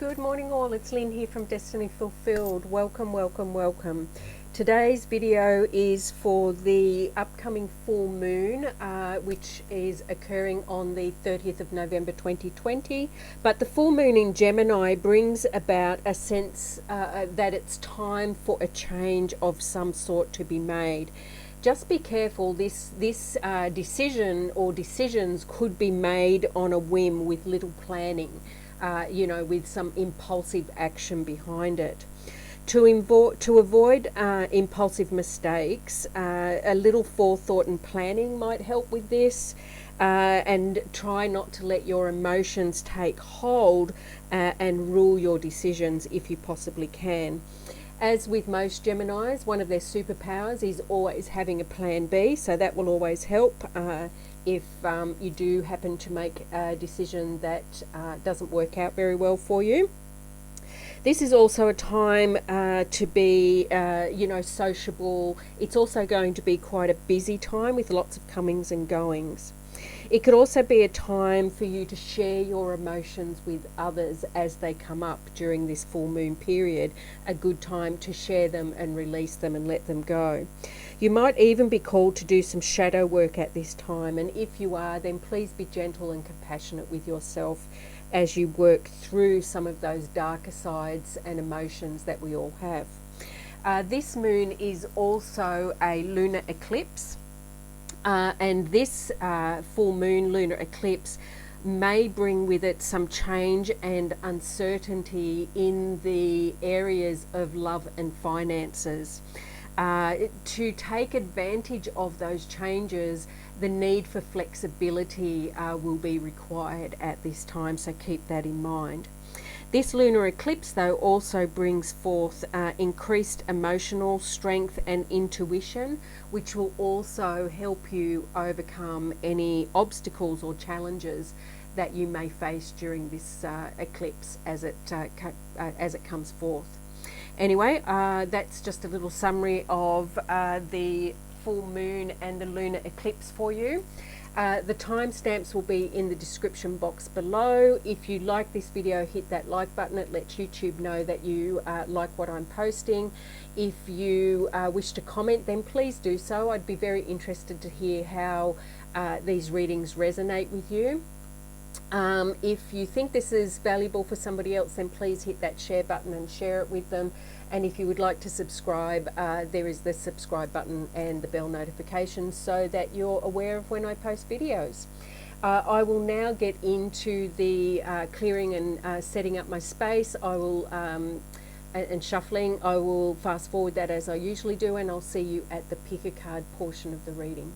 Good morning all, it's Lynn here from Destiny Fulfilled. Welcome, welcome, welcome. Today's video is for the upcoming full moon, which is occurring on the 30th of November 2020. But the full moon in Gemini brings about a sense that it's time for a change of some sort to be made. Just be careful, this decision or decisions could be made on a whim with little planning. With some impulsive action behind it. To avoid impulsive mistakes, a little forethought and planning might help with this, and try not to let your emotions take hold and rule your decisions if you possibly can. As with most Geminis, one of their superpowers is always having a plan B, so that will always help if you do happen to make a decision that doesn't work out very well for you. This is also a time to be, sociable. It's also going to be quite a busy time with lots of comings and goings. It could also be a time for you to share your emotions with others as they come up during this full moon period. A good time to share them and release them and let them go. You might even be called to do some shadow work at this time, and if you are, then please be gentle and compassionate with yourself as you work through some of those darker sides and emotions that we all have. This moon is also a lunar eclipse. And this full moon lunar eclipse may bring with it some change and uncertainty in the areas of love and finances. To take advantage of those changes, the need for flexibility will be required at this time, so keep that in mind. This lunar eclipse, though, also brings forth increased emotional strength and intuition, which will also help you overcome any obstacles or challenges that you may face during this eclipse as it comes forth. Anyway, that's just a little summary of the full moon and the lunar eclipse for you. The timestamps will be in the description box below. If you like this video, hit that like button. It lets YouTube know that you like what I'm posting. If you wish to comment, then please do so. I'd be very interested to hear how these readings resonate with you. If you think this is valuable for somebody else, then please hit that share button and share it with them. And if you would like to subscribe, there is the subscribe button and the bell notifications so that you're aware of when I post videos. I will now get into the clearing and setting up my space. I will and shuffling. I will fast forward that as I usually do, and I'll see you at the pick a card portion of the reading.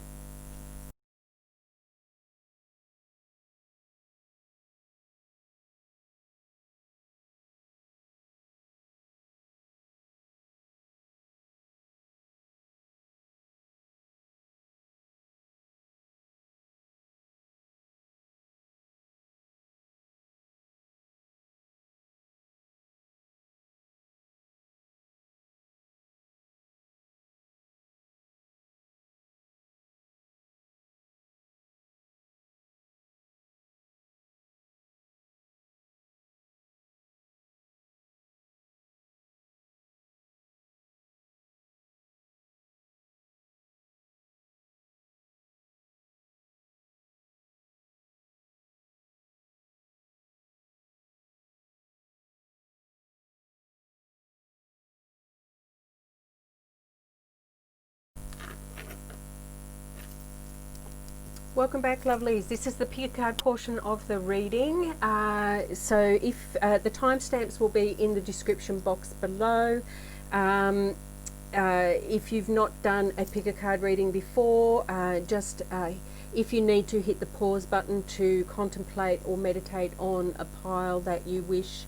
Welcome back, lovelies. This is the pick a card portion of the reading. So if the timestamps will be in the description box below. If you've not done a pick a card reading before, if you need to, hit the pause button to contemplate or meditate on a pile that you wish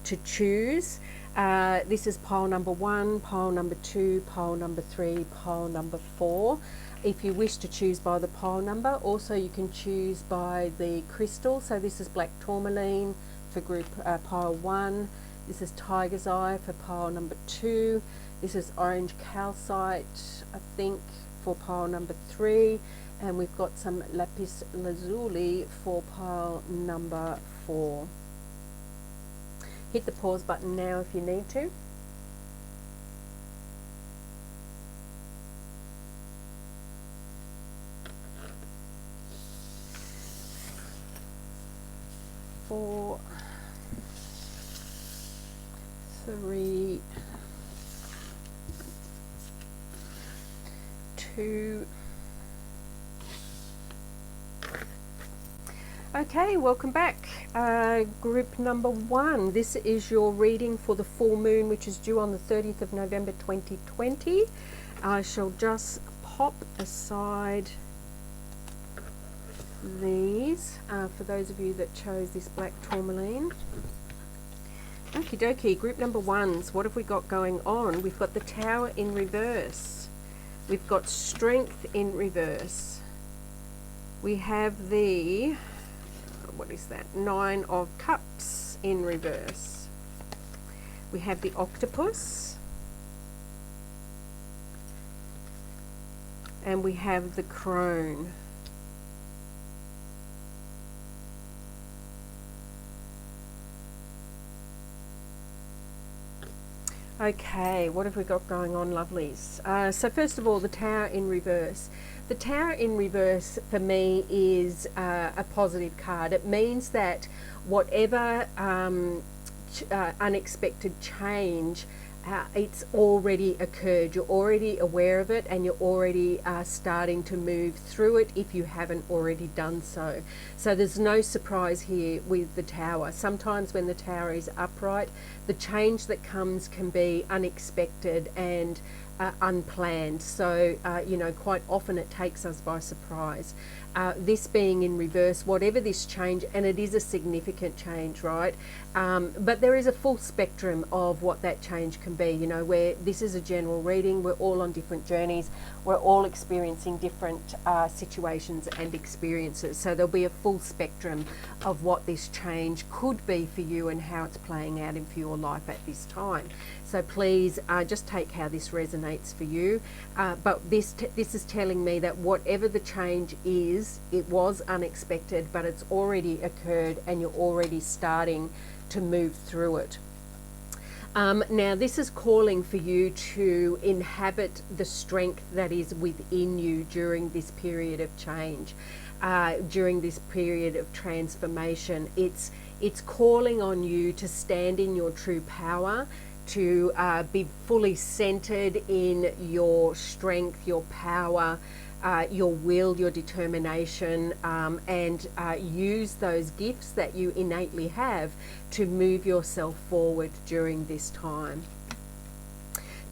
to choose. This is pile number 1, pile number 2, pile number 3, pile number 4. If you wish to choose by the pile number, also you can choose by the crystal. So this is black tourmaline for group pile 1. This is tiger's eye for pile number 2. This is orange calcite, I think, for pile number 3. And we've got some lapis lazuli for pile number 4. hit the pause button now if you need to. Four, three, two. Okay, welcome back. Group number 1. This is your reading for the full moon, which is due on the 30th of November 2020. I shall just pop aside these for those of you that chose this black tourmaline. Okie dokie, group number 1s. What have we got going on? We've got the Tower in reverse. We've got Strength in reverse. We have the, what is that? 9 of Cups in reverse. We have the Octopus. And we have the Crone. Okay, what have we got going on, lovelies? So first of all, the Tower in reverse. The Tower in reverse for me is a positive card. It means that whatever unexpected change, it's already occurred. You're already aware of it, and you're already starting to move through it if you haven't already done so. So there's no surprise here with the Tower. Sometimes when the Tower is upright, the change that comes can be unexpected and unplanned. So, you know, quite often it takes us by surprise. This being in reverse, whatever this change, and it is a significant change, right? But there is a full spectrum of what that change can be, you know, where this is a general reading, we're all on different journeys, we're all experiencing different situations and experiences. So there'll be a full spectrum of what this change could be for you and how it's playing out in your life at this time. So please just take how this resonates for you. But this is telling me that whatever the change is, it was unexpected, but it's already occurred and you're already starting to move through it. Now this is calling for you to inhabit the strength that is within you during this period of change, during this period of transformation. It's calling on you to stand in your true power, to be fully centered in your strength, your power, your will, your determination, and use those gifts that you innately have to move yourself forward during this time.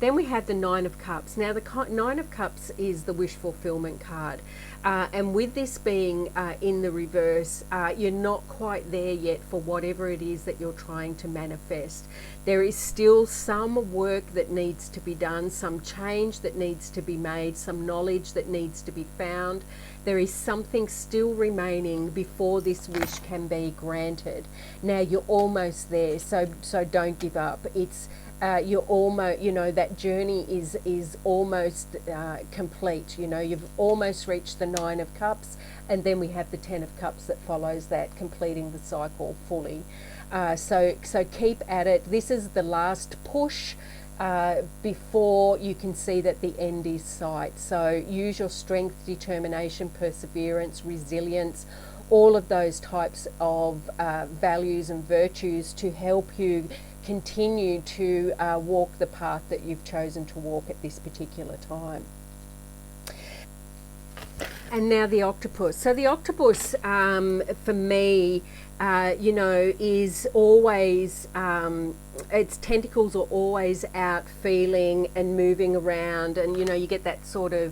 Then we have the 9 of Cups. Now the 9 of Cups is the wish fulfillment card. And with this being in the reverse, you're not quite there yet for whatever it is that you're trying to manifest. There is still some work that needs to be done, some change that needs to be made, some knowledge that needs to be found. There is something still remaining before this wish can be granted. Now you're almost there, so don't give up. It's you're almost, you know, that journey is almost complete. You know, you've almost reached the 9 of Cups, and then we have the 10 of Cups that follows that, completing the cycle fully. So keep at it. This is the last push before you can see that the end is sight. So use your strength, determination, perseverance, resilience, all of those types of values and virtues to help you continue to walk the path that you've chosen to walk at this particular time. And now the octopus. So the octopus, for me, you know, is always, its tentacles are always out feeling and moving around, and, you know, you get that sort of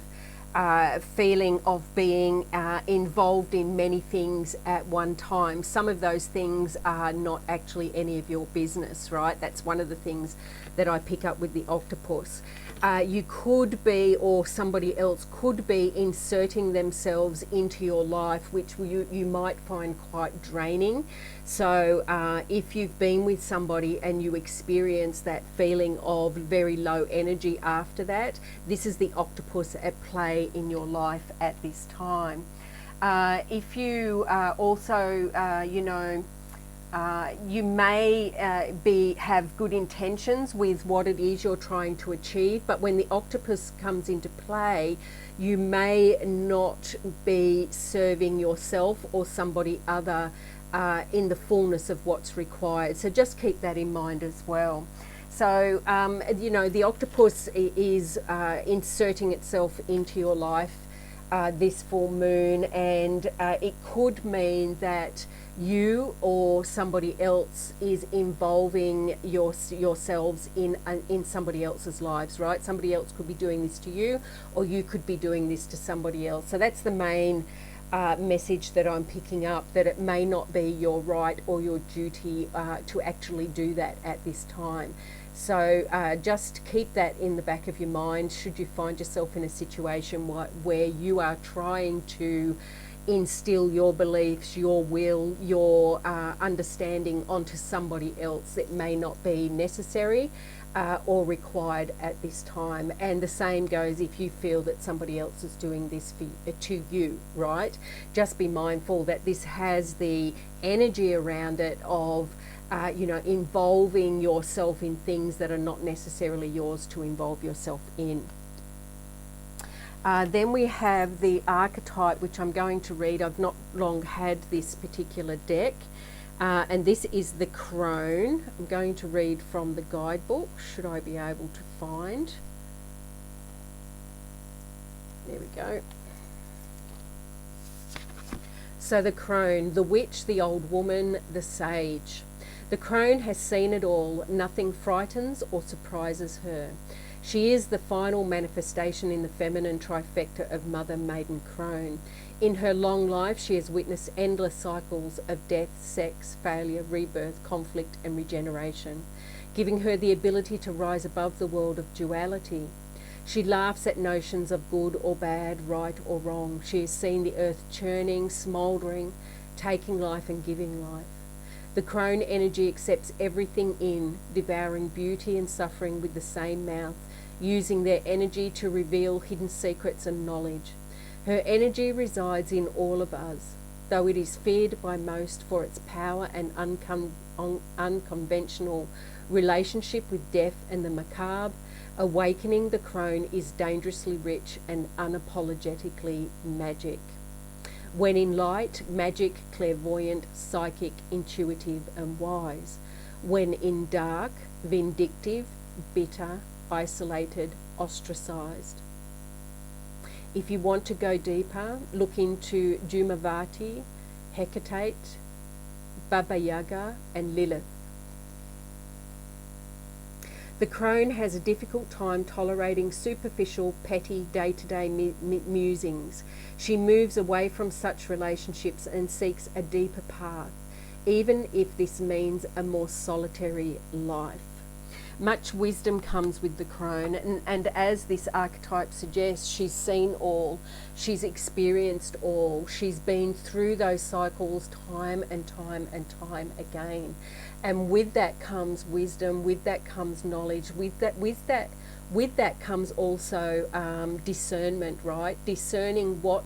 feeling of being involved in many things at one time. Some of those things are not actually any of your business, right? That's one of the things that I pick up with the octopus. You could be, or somebody else could be, inserting themselves into your life, which you might find quite draining. So if you've been with somebody and you experience that feeling of very low energy after that, this is the octopus at play in your life at this time. If you also, you know, You may have good intentions with what it is you're trying to achieve, but when the octopus comes into play, you may not be serving yourself or somebody other in the fullness of what's required. So just keep that in mind as well. So, you know, the octopus is inserting itself into your life this full moon, and it could mean that you or somebody else is involving yourselves in somebody else's lives, right? Somebody else could be doing this to you, or you could be doing this to somebody else. So that's the main message that I'm picking up, that it may not be your right or your duty to actually do that at this time. So just keep that in the back of your mind should you find yourself in a situation where you are trying to instill your beliefs, your will, your understanding onto somebody else. It may not be necessary or required at this time. And the same goes if you feel that somebody else is doing this to you, right? Just be mindful that this has the energy around it of you know, involving yourself in things that are not necessarily yours to involve yourself in. Then we have the archetype, which I'm going to read. I've not long had this particular deck, and this is the crone. I'm going to read from the guidebook, should I be able to find. There we go. So the crone, the witch, the old woman, the sage. The crone has seen it all. Nothing frightens or surprises her. She is the final manifestation in the feminine trifecta of Mother Maiden Crone. In her long life, she has witnessed endless cycles of death, sex, failure, rebirth, conflict, and regeneration, giving her the ability to rise above the world of duality. She laughs at notions of good or bad, right or wrong. She has seen the earth churning, smouldering, taking life and giving life. The crone energy accepts everything in, devouring beauty and suffering with the same mouth, using their energy to reveal hidden secrets and knowledge. Her energy resides in all of us, though it is feared by most for its power and unconventional relationship with death and the macabre. Awakening the crone is dangerously rich and unapologetically magic. When in light, magic, clairvoyant, psychic, intuitive and wise. When in dark, vindictive, bitter, isolated, ostracized. If you want to go deeper, look into Jumavati, Hecate, Baba Yaga and Lilith. The crone has a difficult time tolerating superficial, petty, day-to-day musings. She moves away from such relationships and seeks a deeper path, even if this means a more solitary life. Much wisdom comes with the crone, and as this archetype suggests, she's seen all, she's experienced all, she's been through those cycles time and time and time again. And with that comes wisdom, with that comes knowledge, with that comes also discernment, right? Discerning what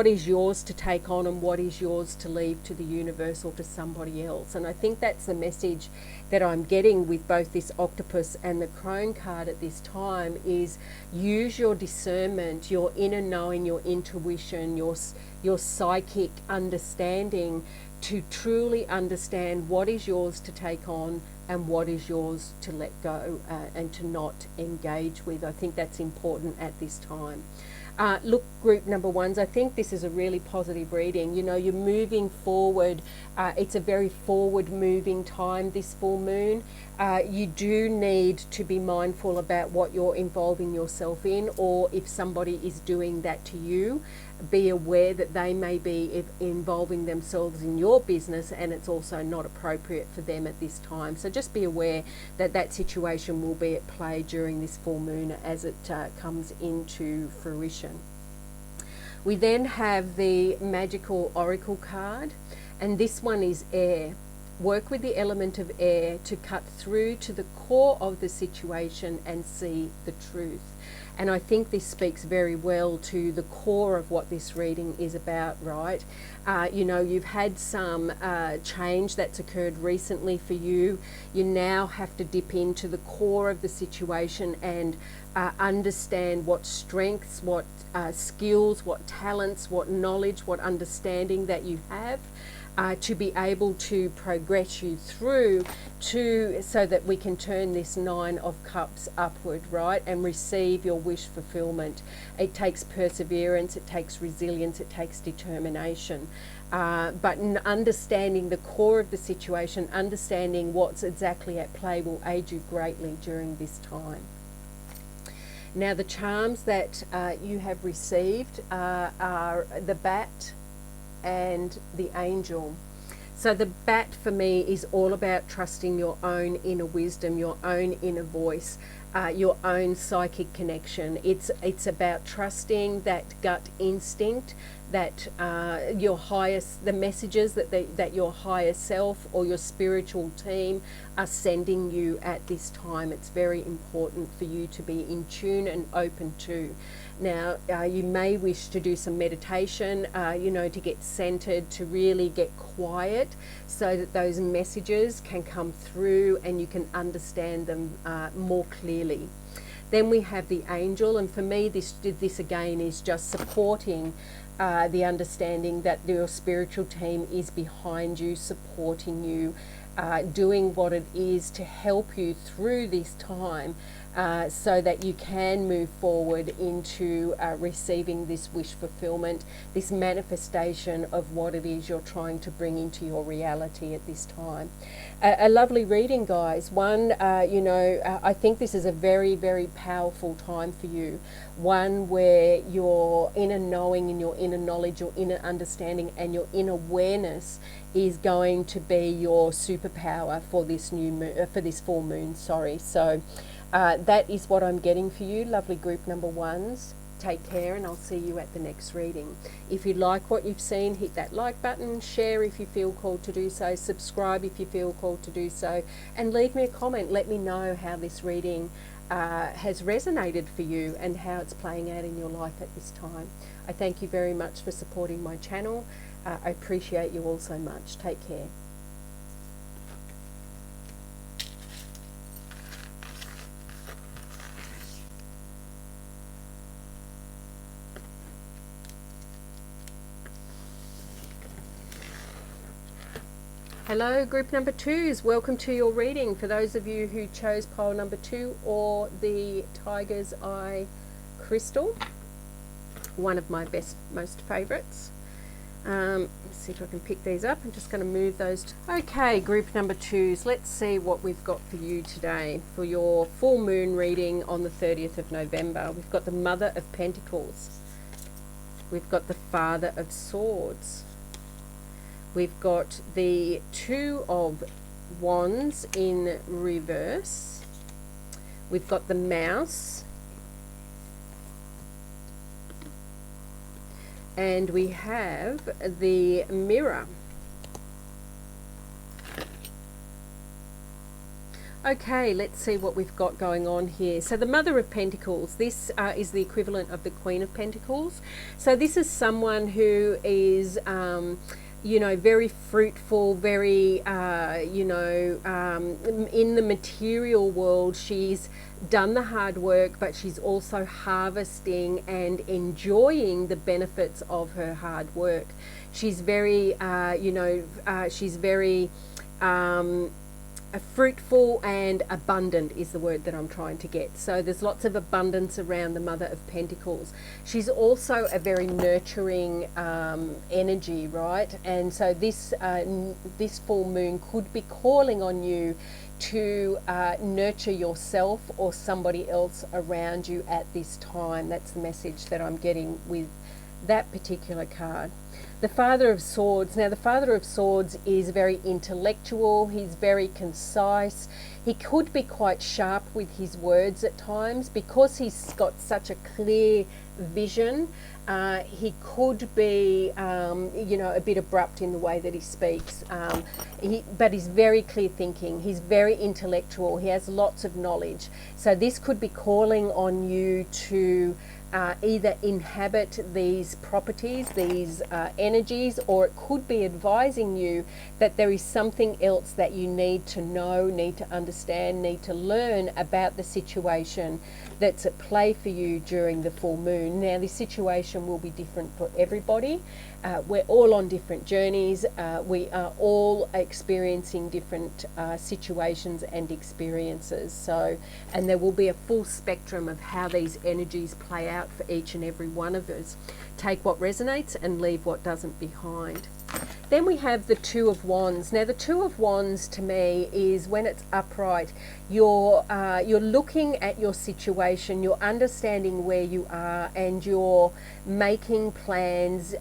is yours to take on and what is yours to leave to the universe or to somebody else. And I think that's the message that I'm getting with both this octopus and the crone card at this time is use your discernment, your inner knowing, your intuition, your psychic understanding to truly understand what is yours to take on and what is yours to let go and to not engage with. I think that's important at this time. Look, group number ones, I think this is a really positive reading. You know, you're moving forward. It's a very forward moving time, this full moon. You do need to be mindful about what you're involving yourself in, or if somebody is doing that to you, be aware that they may be involving themselves in your business and it's also not appropriate for them at this time. So just be aware that that situation will be at play during this full moon as it comes into fruition. We then have the magical oracle card, and this one is air. work with the element of air to cut through to the core of the situation and see the truth. And I think this speaks very well to the core of what this reading is about, right? You know, you've had some change that's occurred recently for you. You now have to dip into the core of the situation and understand what strengths, what skills, what talents, what knowledge, what understanding that you have. To be able to progress you through so that we can turn this 9 of Cups upward, right, and receive your wish fulfillment. It takes perseverance, it takes resilience, it takes determination. But understanding the core of the situation, understanding what's exactly at play will aid you greatly during this time. Now, the charms that you have received are the bat and the angel. So the bat for me is all about trusting your own inner wisdom, your own inner voice, your own psychic connection. It's about trusting that gut instinct, that the messages that your higher self or your spiritual team are sending you at this time. It's very important for you to be in tune and open to. Now, you may wish to do some meditation, to get centered, to really get quiet so that those messages can come through and you can understand them more clearly. Then we have the angel, and for me this again is just supporting the understanding that your spiritual team is behind you, supporting you, doing what it is to help you through this time so that you can move forward into receiving this wish fulfillment, this manifestation of what it is you're trying to bring into your reality at this time. A lovely reading, guys. One, I think this is a very, very powerful time for you. One where your inner knowing and your inner knowledge, your inner understanding and your inner awareness is going to be your superpower for this new moon, for this full moon. So that is what I'm getting for you, lovely group number ones. Take care, and I'll see you at the next reading. If you like what you've seen, hit that like button, share if you feel called to do so, subscribe if you feel called to do so, and leave me a comment. Let me know how this reading has resonated for you and how it's playing out in your life at this time. I thank you very much for supporting my channel. I appreciate you all so much. Take care. Hello, group number twos. Welcome to your reading. For those of you who chose pile number 2 or the Tiger's Eye crystal, one of my most favourites. Let's see if I can pick these up. I'm just going to move those. Okay, group number twos. Let's see what we've got for you today for your full moon reading on the 30th of November. We've got the Mother of Pentacles. We've got the Father of Swords. We've got the Two of Wands in reverse. We've got the Mouse. And we have the Mirror. Okay, let's see what we've got going on here. So the Mother of Pentacles, this is the equivalent of the Queen of Pentacles. So this is someone who is very fruitful, very, in the material world. She's done the hard work, but she's also harvesting and enjoying the benefits of her hard work. She's very, she's very fruitful and abundant is the word that I'm trying to get. So there's lots of abundance around the Mother of Pentacles. She's also a very nurturing energy, right? And so this full moon could be calling on you to nurture yourself or somebody else around you at this time. That's the message that I'm getting with that particular card. The Father of Swords. Now, the Father of Swords is very intellectual. He's very concise. He could be quite sharp with his words at times because he's got such a clear vision. He could be, a bit abrupt in the way that he speaks. But he's very clear thinking. He's very intellectual. He has lots of knowledge. So this could be calling on you to either inhabit these properties, these energies, or it could be advising you that there is something else that you need to know, need to understand, need to learn about the situation that's at play for you during the full moon. Now, this situation will be different for everybody. We're all on different journeys. We are all experiencing different situations and experiences. So, and there will be a full spectrum of how these energies play out for each and every one of us. Take what resonates and leave what doesn't behind. Then we have the Two of Wands. Now, the Two of Wands to me is when it's upright, you're looking at your situation, you're understanding where you are, and you're making plans,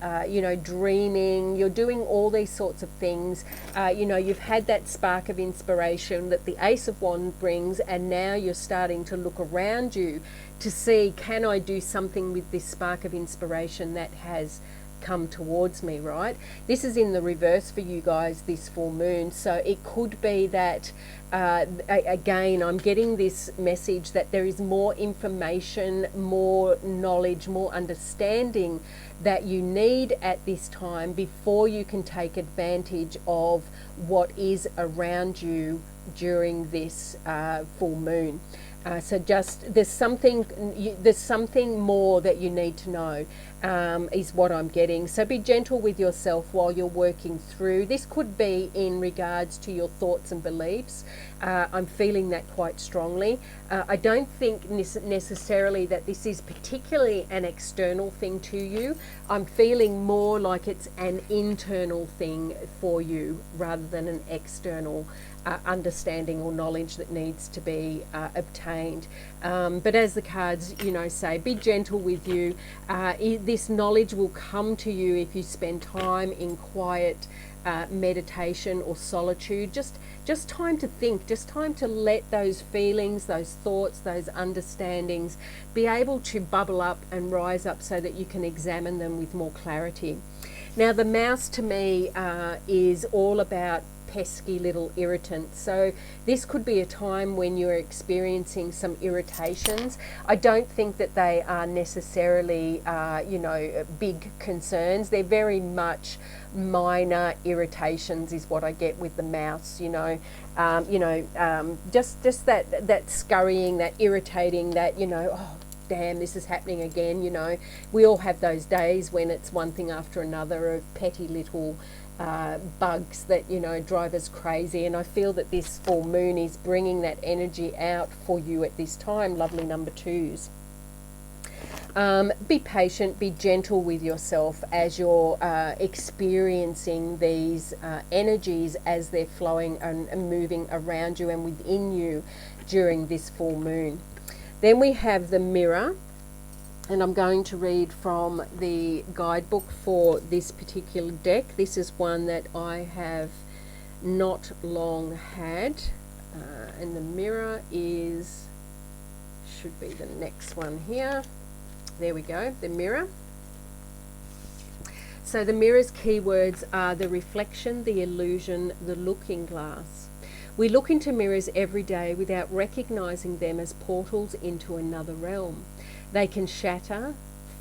dreaming, you're doing all these sorts of things. You've had that spark of inspiration that the Ace of Wands brings, and now you're starting to look around you to see, can I do something with this spark of inspiration that has come towards me, right? This is in the reverse for you guys, this full moon. So it could be that, again, I'm getting this message that there is more information, more knowledge, more understanding that you need at this time before you can take advantage of what is around you during this full moon. So just there's something more that you need to know, is what I'm getting. So be gentle with yourself while you're working through. This could be in regards to your thoughts and beliefs. I'm feeling that quite strongly. I don't think necessarily that this is particularly an external thing to you. I'm feeling more like it's an internal thing for you rather than an external understanding or knowledge that needs to be obtained. But as the cards, say, be gentle with you. This knowledge will come to you if you spend time in quiet meditation or solitude. Just time to think, just time to let those feelings, those thoughts, those understandings be able to bubble up and rise up so that you can examine them with more clarity. Now, the mouse to me is all about pesky little irritants. So this could be a time when you're experiencing some irritations. I don't think that they are necessarily, big concerns. They're very much minor irritations is what I get with the mouse, just that scurrying, that irritating, that, oh, damn, this is happening again, We all have those days when it's one thing after another of petty little bugs that, drive us crazy. And I feel that this full moon is bringing that energy out for you at this time, lovely number twos. Be patient, be gentle with yourself as you're experiencing these energies as they're flowing and moving around you and within you during this full moon. Then we have the Mirror, and I'm going to read from the guidebook for this particular deck. This is one that I have not long had, and the Mirror should be the next one here. There we go, the Mirror. So the Mirror's keywords are the reflection, the illusion, the looking glass. We look into mirrors every day without recognizing them as portals into another realm. They can shatter,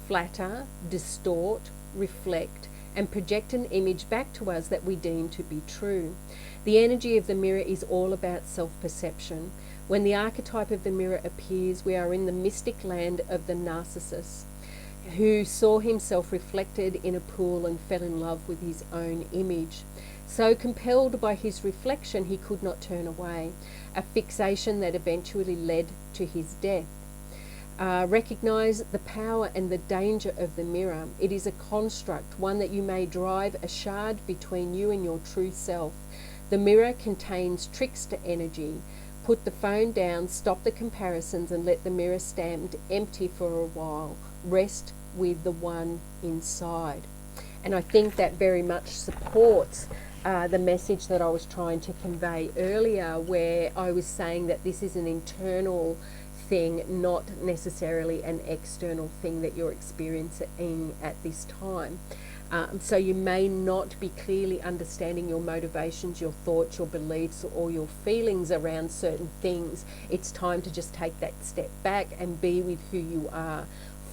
flatter, distort, reflect, and project an image back to us that we deem to be true. The energy of the mirror is all about self-perception. When the archetype of the mirror appears, we are in the mystic land of the narcissist, who saw himself reflected in a pool and fell in love with his own image. So compelled by his reflection, he could not turn away, a fixation that eventually led to his death. Recognize the power and the danger of the mirror. It is a construct, one that you may drive a shard between you and your true self. The mirror contains trickster energy. Put the phone down, stop the comparisons, and let the mirror stand empty for a while. Rest, with the one inside. And I think that very much supports the message that I was trying to convey earlier, where I was saying that this is an internal thing, not necessarily an external thing that you're experiencing at this time. So you may not be clearly understanding your motivations, your thoughts, your beliefs, or your feelings around certain things. It's time to just take that step back and be with who you are,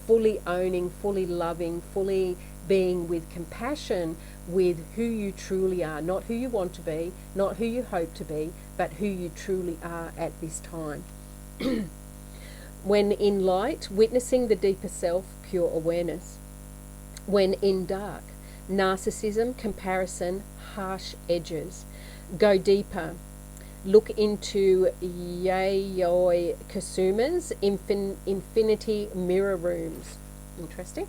fully owning, fully loving, fully being with compassion with who you truly are, not who you want to be, not who you hope to be, but who you truly are at this time. When in light, witnessing the deeper self, pure awareness. When in dark, narcissism, comparison, harsh edges. Go deeper. Look into Yayoi Kusuma's infinity mirror rooms. Interesting.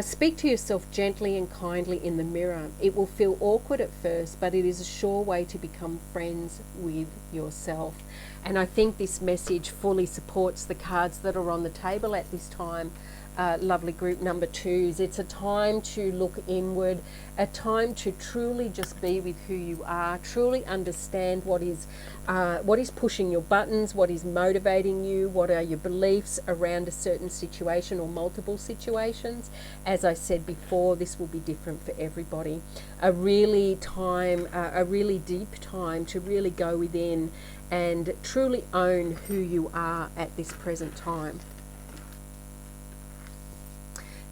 Speak to yourself gently and kindly in the mirror. It will feel awkward at first, but it is a sure way to become friends with yourself. And I think this message fully supports the cards that are on the table at this time. Lovely group number 2s. It's a time to look inward, a time to truly just be with who you are, truly understand what is pushing your buttons, what is motivating you, what are your beliefs around a certain situation or multiple situations. As I said before, this will be different for everybody. A really deep time to really go within and truly own who you are at this present time.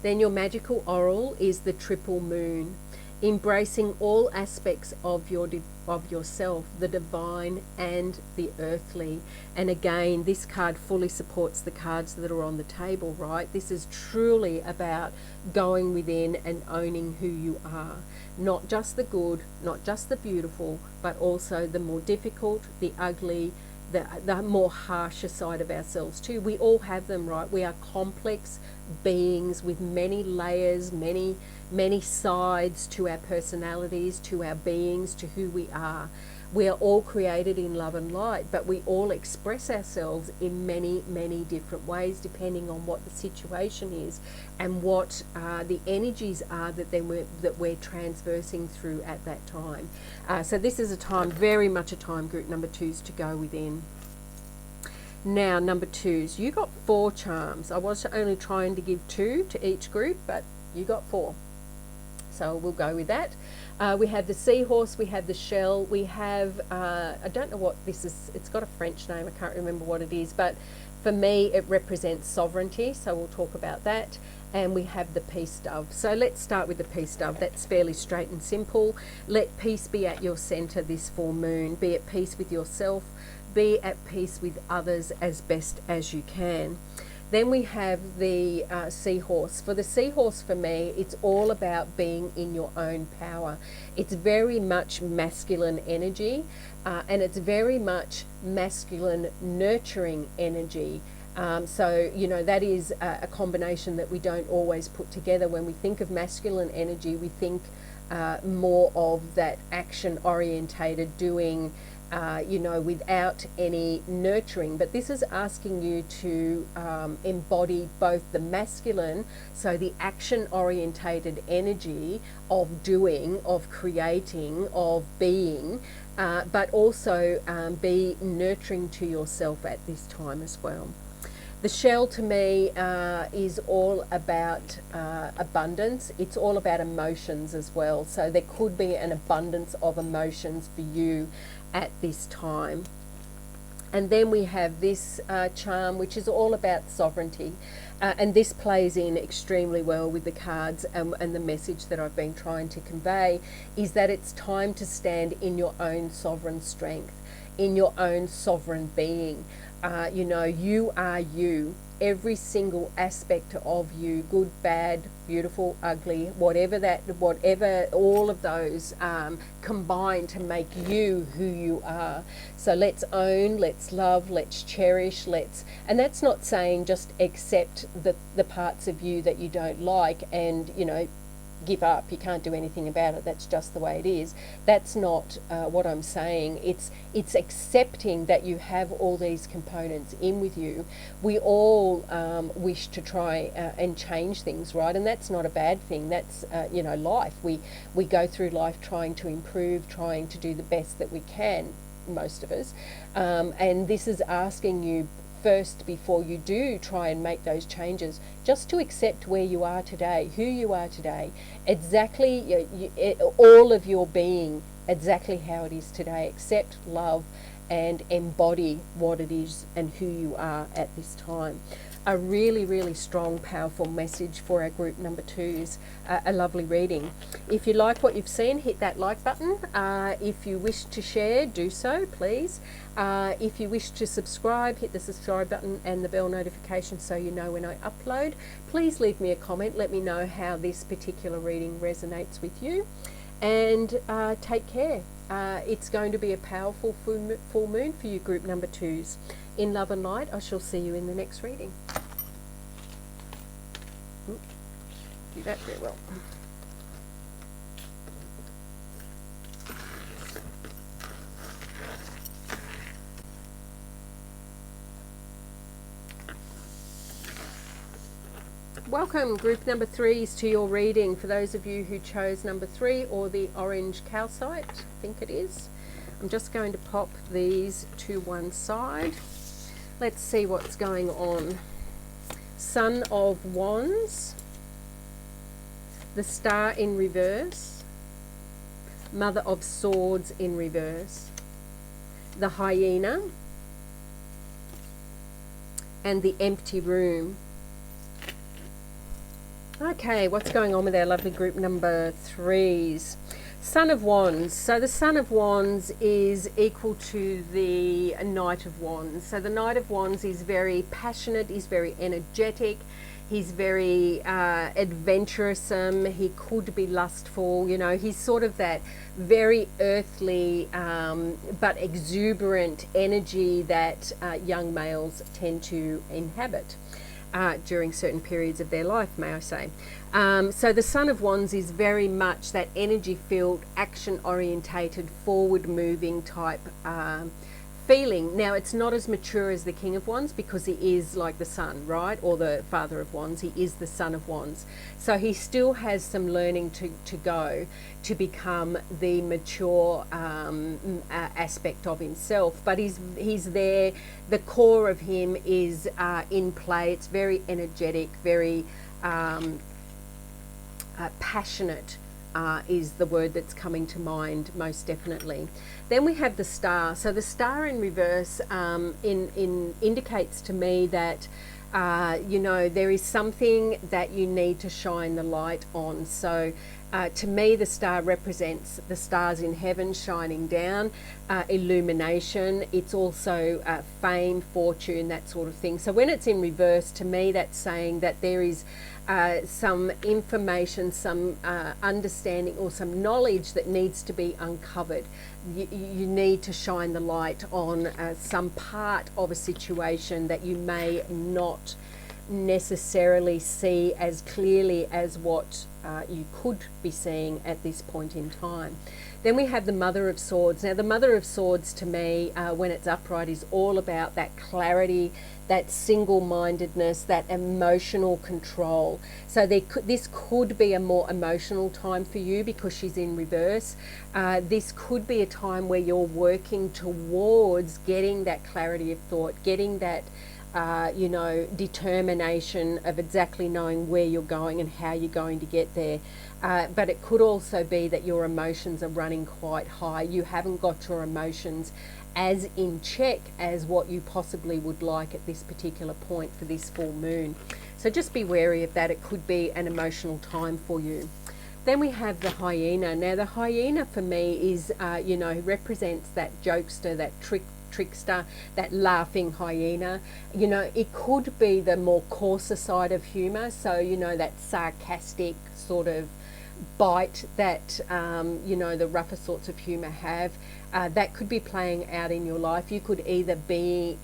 Then your magical oral is the triple moon, embracing all aspects of yourself, the divine and the earthly. And again, this card fully supports the cards that are on the table, right? This is truly about going within and owning who you are. Not just the good, not just the beautiful, but also the more difficult, the ugly, the more harsher side of ourselves too. We all have them, right? We are complex beings with many layers, many sides to our personalities, to our beings, to who we are. We are all created in love and light, but we all express ourselves in many different ways, depending on what the situation is and what the energies are that we're transversing through at that time. So this is a time, very much a time, group number 2s, to go within. Now, number 2s, you got 4 charms. I was only trying to give 2 to each group, but you got 4. So we'll go with that. We have the seahorse, we have the shell, we have, I don't know what this is, it's got a French name, I can't remember what it is, but for me it represents sovereignty, so we'll talk about that. And we have the peace dove. So let's start with the peace dove. That's fairly straight and simple. Let peace be at your center this full moon. Be at peace with yourself. Be at peace with others as best as you can. Then we have the seahorse. For the seahorse, for me, it's all about being in your own power. It's very much masculine energy, and it's very much masculine nurturing energy. So, you know, that is a combination that we don't always put together. When we think of masculine energy, we think more of that action-orientated doing, you know, without any nurturing. But this is asking you to embody both the masculine, so the action-orientated energy of doing, of creating, of being, but also be nurturing to yourself at this time as well. The shell to me is all about abundance. It's all about emotions as well. So there could be an abundance of emotions for you at this time. And then we have this charm, which is all about sovereignty. And this plays in extremely well with the cards, and the message that I've been trying to convey is that it's time to stand in your own sovereign strength, in your own sovereign being. You know, you are you. Every single aspect of you, good, bad, beautiful, ugly, whatever, all of those combine to make you who you are. So let's own, let's love, let's cherish, and that's not saying just accept the parts of you that you don't like and, you know, give up, you can't do anything about it, that's just the way it is. That's not what I'm saying. It's accepting that you have all these components in with you. We all wish to try and change things, right? And that's not a bad thing. That's life. We go through life trying to improve, trying to do the best that we can, most of us, and this is asking you first, before you do try and make those changes, just to accept where you are today, who you are today, exactly all of your being, exactly how it is today. Accept, love, and embody what it is and who you are at this time. A really, really strong, powerful message for our group number 2s. A lovely reading. If you like what you've seen, hit that like button. If you wish to share, do so, please. If you wish to subscribe, hit the subscribe button and the bell notification so you know when I upload. Please leave me a comment. Let me know how this particular reading resonates with you. And take care. It's going to be a powerful full moon for you, group number 2s. In love and light, I shall see you in the next reading. Do that very well. Welcome, group number 3s, to your reading. For those of you who chose number 3 or the orange calcite, I think it is. I'm just going to pop these to one side. Let's see what's going on. Son of Wands, the Star in reverse, Mother of Swords in reverse, the Hyena, and the Empty Room. Okay, what's going on with our lovely group number 3s? Son of Wands. So the Son of Wands is equal to the Knight of Wands. So the Knight of Wands is very passionate, he's very energetic, he's very adventuresome, he could be lustful, he's sort of that very earthly but exuberant energy that young males tend to inhabit. During certain periods of their life, may I say. So the Son of Wands is very much that energy-filled, action-orientated, forward-moving type feeling. Now, it's not as mature as the King of Wands because he is like the Sun, right? Or the Father of Wands. He is the Son of Wands. So he still has some learning to go to become the mature aspect of himself. But he's there. The core of him is in play. It's very energetic, very passionate. Is the word that's coming to mind most definitely. Then we have the Star. So the Star in reverse indicates to me that there is something that you need to shine the light on. So to me, the Star represents the stars in heaven shining down, illumination. It's also fame, fortune, that sort of thing. So when it's in reverse, to me, that's saying that there is some information, some understanding or some knowledge that needs to be uncovered. You need to shine the light on some part of a situation that you may not necessarily see as clearly as what you could be seeing at this point in time. Then we have the Mother of Swords. Now the Mother of Swords to me, when it's upright, is all about that clarity, that single-mindedness, that emotional control. So this could be a more emotional time for you because she's in reverse. This could be a time where you're working towards getting that clarity of thought, getting that determination of exactly knowing where you're going and how you're going to get there. But it could also be that your emotions are running quite high. You haven't got your emotions as in check as what you possibly would like at this particular point for this full moon. So just be wary of that. It could be an emotional time for you. Then we have the Hyena. Now the Hyena for me is, represents that jokester, that trickster, that laughing hyena. It could be the more coarser side of humour, so that sarcastic sort of bite that the rougher sorts of humour have, that could be playing out in your life. You could either be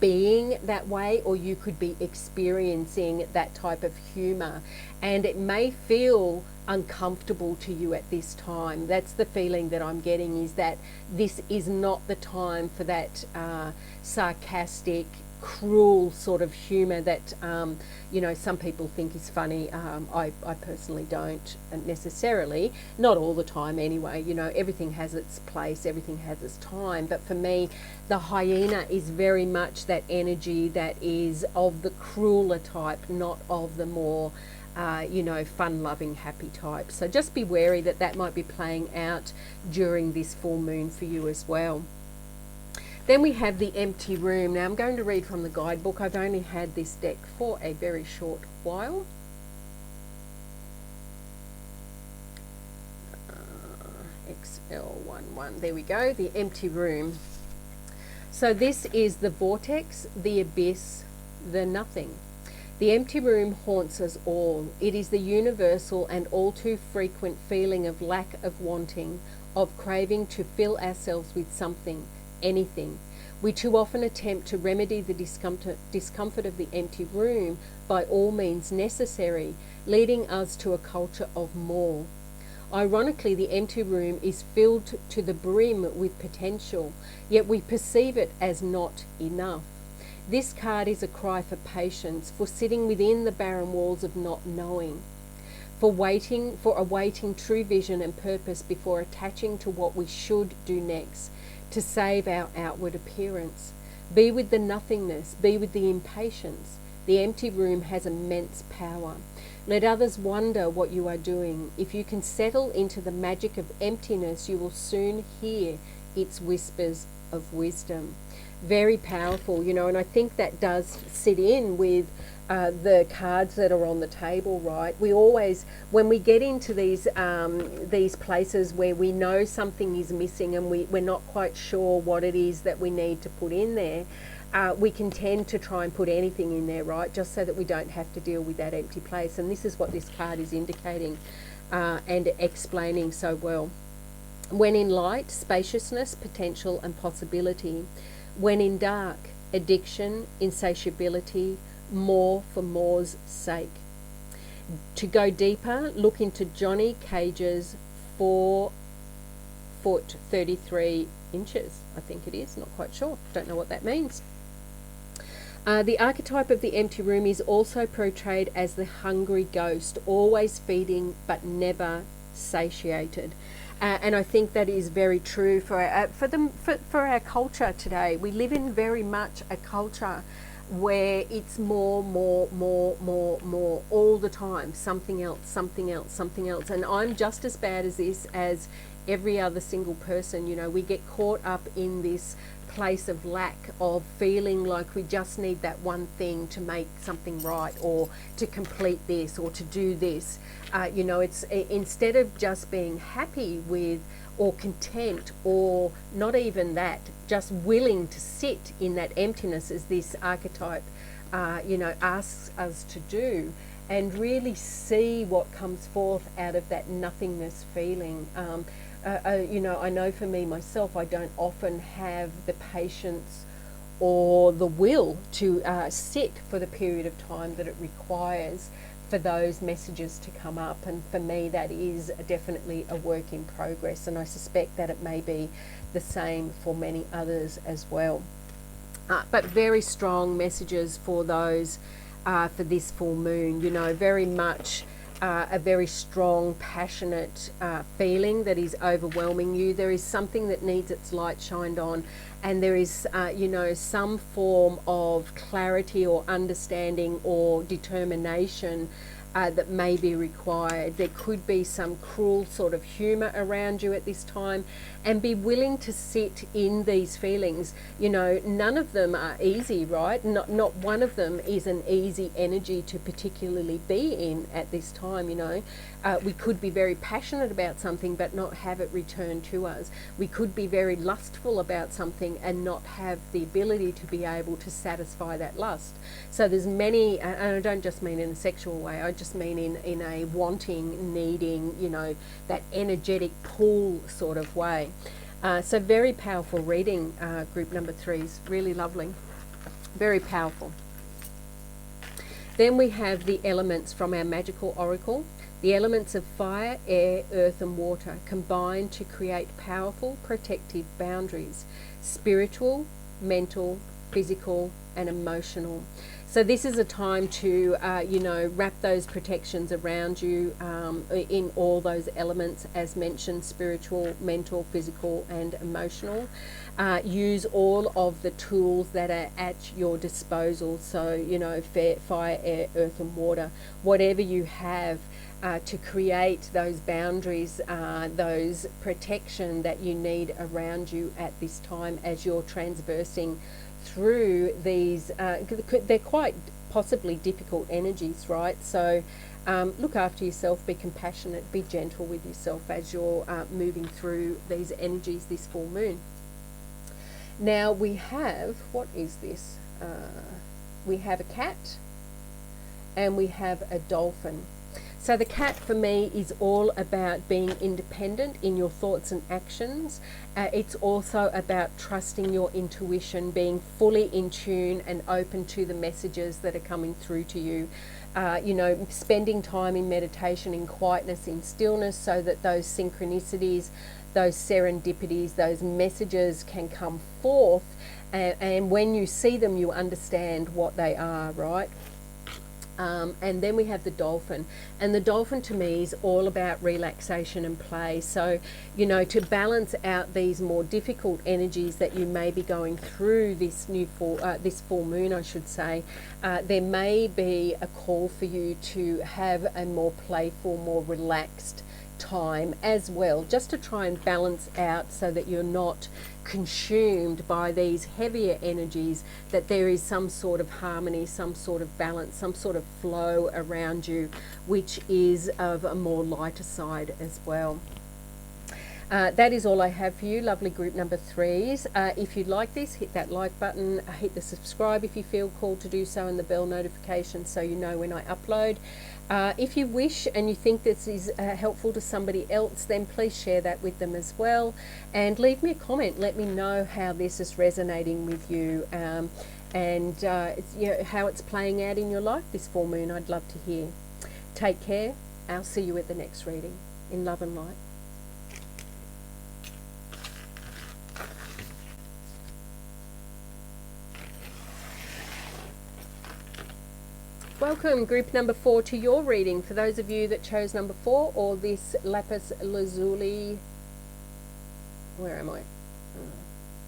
being that way, or you could be experiencing that type of humour, and it may feel uncomfortable to you at this time. That's the feeling that I'm getting, is that this is not the time for that sarcastic, cruel sort of humour that some people think is funny. I personally don't necessarily, not all the time anyway. Everything has its place, everything has its time, but for me the hyena is very much that energy that is of the crueler type, not of the more fun-loving, happy type. So just be wary that that might be playing out during this full moon for you as well. Then we have the empty room. Now I'm going to read from the guidebook. I've only had this deck for a very short while. XL11, there we go, the empty room. So this is the vortex, the abyss, the nothing. The empty room haunts us all. It is the universal and all too frequent feeling of lack, of wanting, of craving to fill ourselves with something, anything. We too often attempt to remedy the discomfort of the empty room by all means necessary, leading us to a culture of more. Ironically, the empty room is filled to the brim with potential, yet we perceive it as not enough. This card is a cry for patience, for sitting within the barren walls of not knowing, for awaiting true vision and purpose before attaching to what we should do next, to save our outward appearance. Be with the nothingness, be with the impatience. The empty room has immense power. Let others wonder what you are doing. If you can settle into the magic of emptiness, you will soon hear its whispers of wisdom. Very powerful, and I think that does sit in with the cards that are on the table, right? We always, when we get into these places where we know something is missing and we're not quite sure what it is that we need to put in there, we can tend to try and put anything in there, right? Just so that we don't have to deal with that empty place. And this is what this card is indicating and explaining so well. When in light, spaciousness, potential and possibility. When in dark, addiction, insatiability, more for more's sake. To go deeper, look into Johnny Cage's 4 foot 33 inches, I think it is, not quite sure, don't know what that means. The archetype of the empty room is also portrayed as the hungry ghost, always feeding but never satiated. And I think that is very true for our culture today. We live in very much a culture where it's more all the time, something else. And I'm just as bad as this as every other single person. We get caught up in this place of lack, of feeling like we just need that one thing to make something right, or to complete this, or to do this. It's instead of just being happy with, or content, or not even that, just willing to sit in that emptiness, as this archetype asks us to do, and really see what comes forth out of that nothingness feeling. I know for me myself, I don't often have the patience or the will to sit for the period of time that it requires for those messages to come up. And for me, that is definitely a work in progress, and I suspect that it may be the same for many others as well. But very strong messages for those for this full moon, very much a very strong, passionate feeling that is overwhelming you. There is something that needs its light shined on, and there is, some form of clarity or understanding or determination that may be required. There could be some cruel sort of humour around you at this time, and be willing to sit in these feelings. None of them are easy, right? Not one of them is an easy energy to particularly be in at this time. We could be very passionate about something but not have it returned to us. We could be very lustful about something something and not have the ability to be able to satisfy that lust. So there's many, and I don't just mean in a sexual way, I just mean in a wanting, needing, you know, that energetic pull sort of way. So very powerful reading, group number 3 is really lovely, very powerful. Then we have the elements from our magical oracle. The elements of fire, air, earth and water combine to create powerful protective boundaries, spiritual, mental, physical and emotional. So this is a time to, you know, wrap those protections around you in all those elements as mentioned, spiritual, mental, physical and emotional. Use all of the tools that are at your disposal. So, you know, fire, air, earth and water, whatever you have to create those boundaries, those protection that you need around you at this time as you're transversing through these, they're quite possibly difficult energies, right? So look after yourself, be compassionate, be gentle with yourself as you're moving through these energies this full moon. Now we have, what is this? We have a cat and we have a dolphin. So the cat for me is all about being independent in your thoughts and actions. It's also about trusting your intuition, being fully in tune and open to the messages that are coming through to you. You know, spending time in meditation, in quietness, in stillness, so that those synchronicities, those serendipities, those messages can come forth. And when you see them, you understand what they are, right? And then we have the dolphin, and the dolphin to me is all about relaxation and play. So, you know, to balance out these more difficult energies that you may be going through this full moon, I should say, there may be a call for you to have a more playful, more relaxed time as well, just to try and balance out so that you're not consumed by these heavier energies, that there is some sort of harmony, some sort of balance, some sort of flow around you, which is of a more lighter side as well. That is all I have for you, lovely group number 3s. If you like this, hit that like button, hit the subscribe if you feel called to do so, and the bell notification so you know when I upload. If you wish and you think this is helpful to somebody else, then please share that with them as well. And leave me a comment. Let me know how this is resonating with you, and you know, how it's playing out in your life this full moon. I'd love to hear. Take care. I'll see you at the next reading. In love and light. Welcome, group number 4, to your reading. For those of you that chose number 4 or this lapis lazuli, where am I?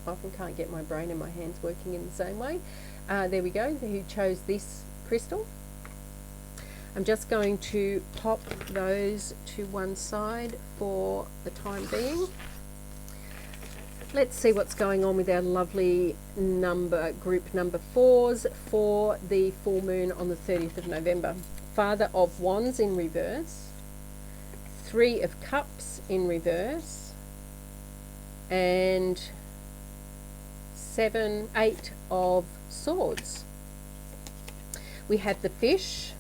I often can't get my brain and my hands working in the same way. There we go, who chose this crystal. I'm just going to pop those to one side for the time being. Let's see what's going on with our lovely group number 4s for the full moon on the 30th of November. Father of Wands in reverse, 3 of Cups in reverse, and 8 of Swords. We have the Fish,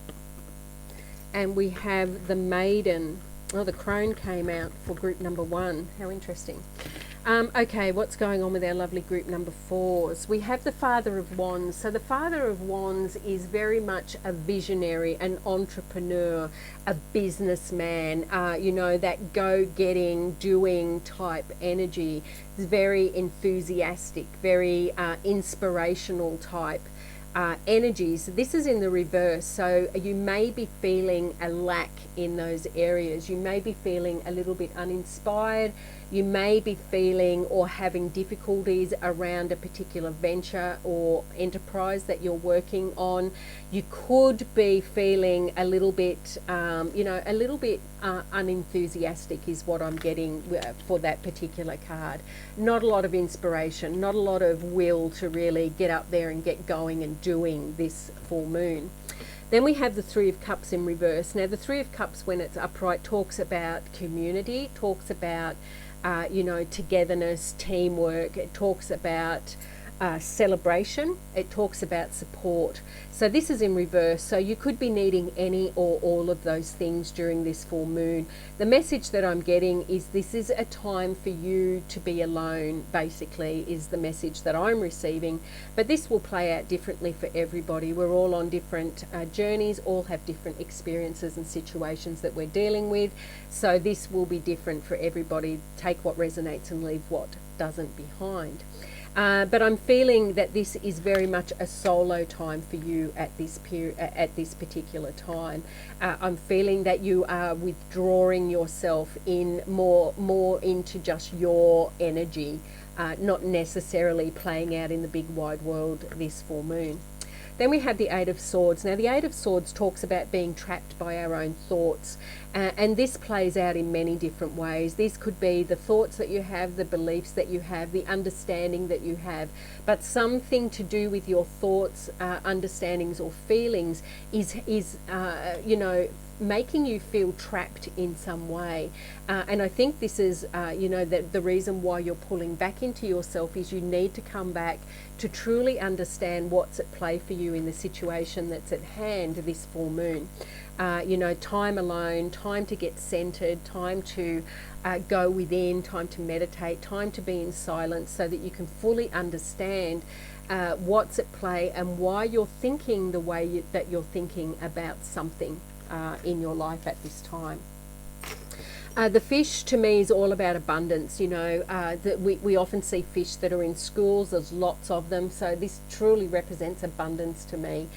and we have the Maiden. Oh, the Crone came out for group number 1. How interesting. Okay, what's going on with our lovely group number 4s? We have the Father of Wands. So the Father of Wands is very much a visionary, an entrepreneur, a businessman, you know, that go-getting, doing type energy. It's very enthusiastic, very inspirational type energies. This is in the reverse, so you may be feeling a lack in those areas. You may be feeling a little bit uninspired. You may be feeling or having difficulties around a particular venture or enterprise that you're working on. You could be feeling a little bit, you know, a little bit unenthusiastic is what I'm getting for that particular card. Not a lot of inspiration, not a lot of will to really get up there and get going and doing this full moon. Then we have the Three of Cups in reverse. Now the Three of Cups, when it's upright, talks about community, talks about togetherness, teamwork. It talks about celebration. It talks about support. So this is in reverse. So you could be needing any or all of those things during this full moon. The message that I'm getting is this is a time for you to be alone, basically, is the message that I'm receiving. But this will play out differently for everybody. We're all on different journeys, all have different experiences and situations that we're dealing with. So this will be different for everybody. Take what resonates and leave what doesn't behind. But I'm feeling that this is very much a solo time for you at this particular time. I'm feeling that you are withdrawing yourself in more into just your energy, not necessarily playing out in the big wide world this full moon. Then we have the Eight of Swords. Now the Eight of Swords talks about being trapped by our own thoughts, and this plays out in many different ways. These could be the thoughts that you have, the beliefs that you have, the understanding that you have, but something to do with your thoughts, understandings or feelings is making you feel trapped in some way. And I think this is, the reason why you're pulling back into yourself is you need to come back to truly understand what's at play for you in the situation that's at hand this full moon. Time alone, time to get centered, time to go within, time to meditate, time to be in silence so that you can fully understand what's at play and why you're thinking the way that you're thinking about something in your life at this time. The fish to me is all about abundance. That we often see fish that are in schools. There's lots of them, so this truly represents abundance to me.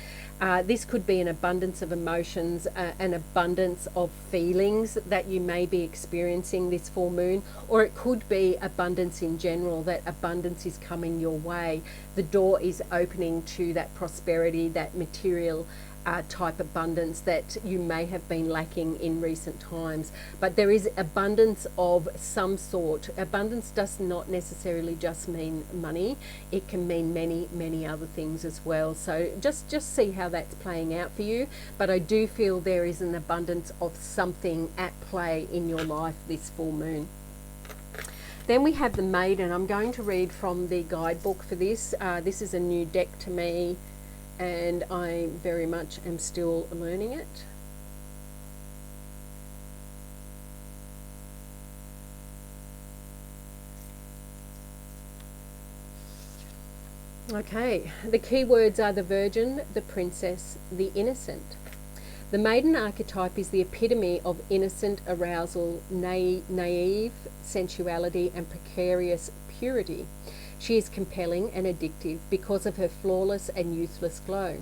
This could be an abundance of emotions, an abundance of feelings that you may be experiencing this full moon, or it could be abundance in general, that abundance is coming your way. The door is opening to that prosperity, that material type abundance that you may have been lacking in recent times. But there is abundance of some sort. Abundance does not necessarily just mean money. It can mean many other things as well. So just see how that's playing out for you. But I do feel there is an abundance of something at play in your life this full moon. Then we have the Maiden. I'm going to read from the guidebook for this. This is a new deck to me, and I very much am still learning it. Okay, the key words are the Virgin, the Princess, the Innocent. The Maiden archetype is the epitome of innocent arousal, naive sensuality and precarious purity. She is compelling and addictive because of her flawless and youthless glow.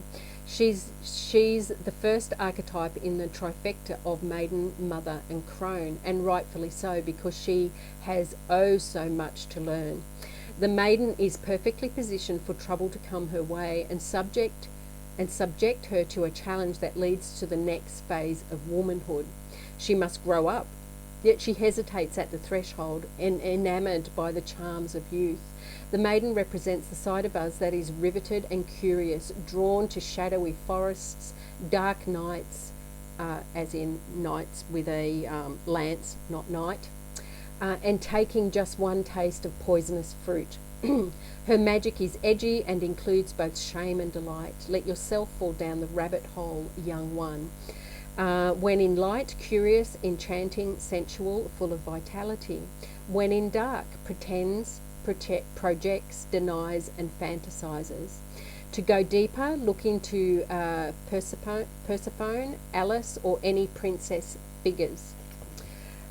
She's the first archetype in the trifecta of Maiden, Mother and Crone, and rightfully so, because she has so much to learn. The Maiden is perfectly positioned for trouble to come her way and subject her to a challenge that leads to the next phase of womanhood. She must grow up, yet she hesitates at the threshold, enamoured by the charms of youth. The Maiden represents the side of us that is riveted and curious, drawn to shadowy forests, dark nights, as in nights with a lance, not night, and taking just one taste of poisonous fruit. Her magic is edgy and includes both shame and delight. Let yourself fall down the rabbit hole, young one. When in light, curious, enchanting, sensual, full of vitality. When in dark, pretends, projects, denies and fantasizes. To go deeper, look into Persephone, Alice or any princess figures.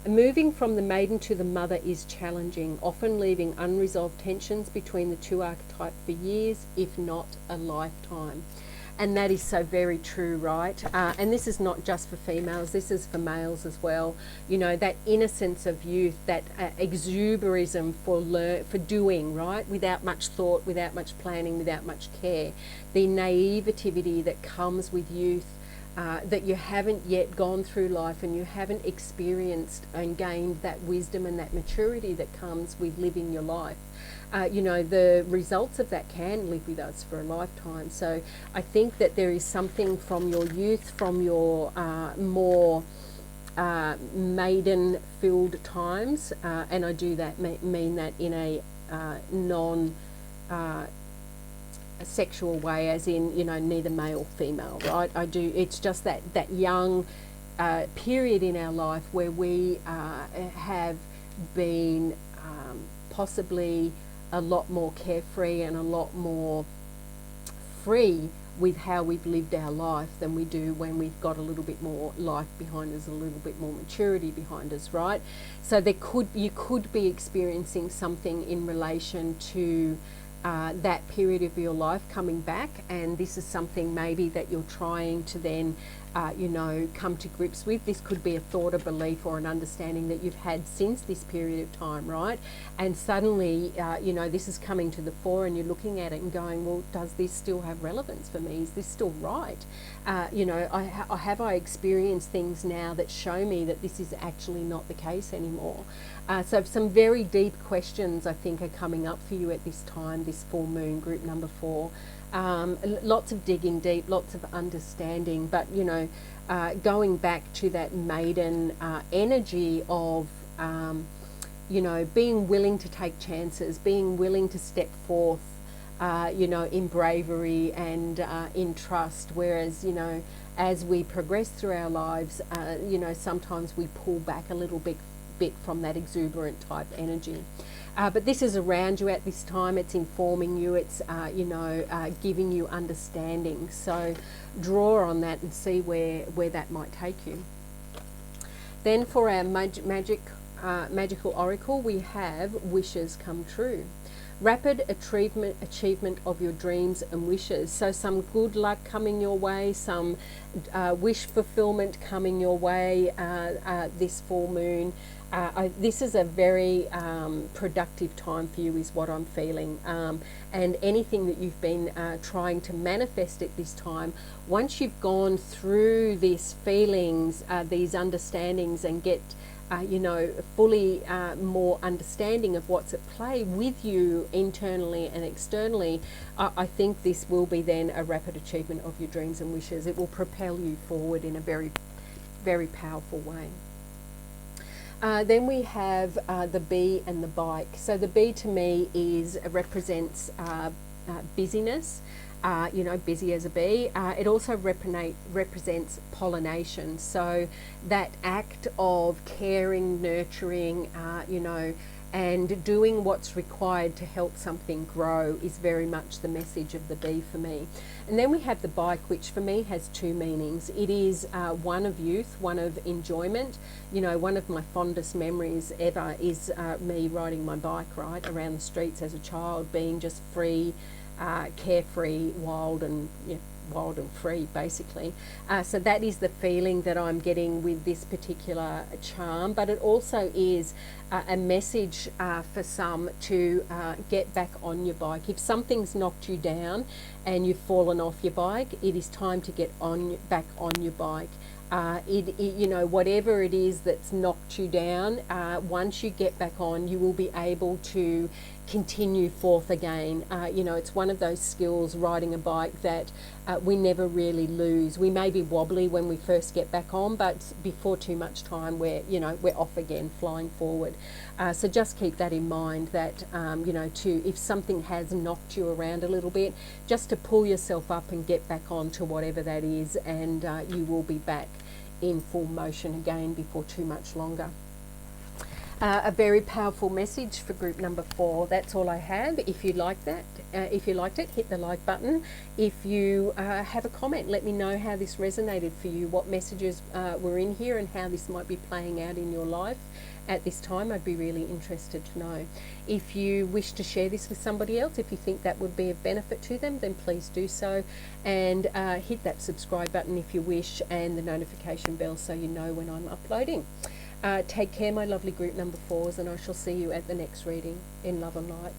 Moving from the Maiden to the Mother is challenging, often leaving unresolved tensions between the two archetypes for years, if not a lifetime. And that is so very true, right? And this is not just for females, this is for males as well. That innocence of youth, that exuberism for doing, right? Without much thought, without much planning, without much care. The naivety that comes with youth, that you haven't yet gone through life and you haven't experienced and gained that wisdom and that maturity that comes with living your life. You know, the results of that can live with us for a lifetime. So I think that there is something from your youth, from your more maiden-filled times, and I do that mean that in a non a sexual way, as in, you know, neither male or female, right? I do, it's just that young period in our life where we have been possibly a lot more carefree and a lot more free with how we've lived our life than we do when we've got a little bit more life behind us, a little bit more maturity behind us, right? So you could be experiencing something in relation to that period of your life coming back, and this is something maybe that you're trying to then you know, come to grips with. This could be a thought, a belief, or an understanding that you've had since this period of time, right? And suddenly, you know, this is coming to the fore and you're looking at it and going, well, does this still have relevance for me? Is this still right? You know, have I experienced things now that show me that this is actually not the case anymore? So some very deep questions, I think, are coming up for you at this time, this full moon, group number 4. Lots of digging deep, lots of understanding, but, you know, going back to that maiden energy of, you know, being willing to take chances, being willing to step forth, you know, in bravery and in trust, whereas, you know, as we progress through our lives, you know, sometimes we pull back a little bit from that exuberant type energy. But this is around you at this time. It's informing you. It's, you know, giving you understanding. So draw on that and see where that might take you. Then for our magical oracle, we have wishes come true. Rapid achievement of your dreams and wishes. So some good luck coming your way, some wish fulfillment coming your way this full moon. This is a very productive time for you, is what I'm feeling. And anything that you've been trying to manifest at this time, once you've gone through these feelings, these understandings, and get you know, fully more understanding of what's at play with you internally and externally, I think this will be then a rapid achievement of your dreams and wishes. It will propel you forward in a very, very powerful way. Then we have the bee and the bike. So the bee to me represents busyness. You know, busy as a bee. It also represents pollination. So that act of caring, nurturing, you know, and doing what's required to help something grow is very much the message of the bee for me. And then we have the bike, which for me has two meanings. It is one of youth, one of enjoyment. You know, one of my fondest memories ever is me riding my bike, right, around the streets as a child, being just free, carefree, wild and free, basically. So that is the feeling that I'm getting with this particular charm, but it also is a message for some to get back on your bike. If something's knocked you down and you've fallen off your bike, it is time to get back on your bike. You know, whatever it is that's knocked you down, once you get back on, you will be able to continue forth again. You know, it's one of those skills, riding a bike, that we never really lose. We may be wobbly when we first get back on, but before too much time, we're off again, flying forward. So just keep that in mind, that you know, if something has knocked you around a little bit, just to pull yourself up and get back on to whatever that is, and you will be back in full motion again before too much longer. A very powerful message for group number 4. That's all I have. If you like that, if you liked it, hit the like button. If you have a comment, let me know how this resonated for you, what messages were in here, and how this might be playing out in your life at this time. I'd be really interested to know. If you wish to share this with somebody else, if you think that would be of benefit to them, then please do so, and hit that subscribe button if you wish, and the notification bell so you know when I'm uploading. Take care, my lovely group number 4s, and I shall see you at the next reading. In love and light.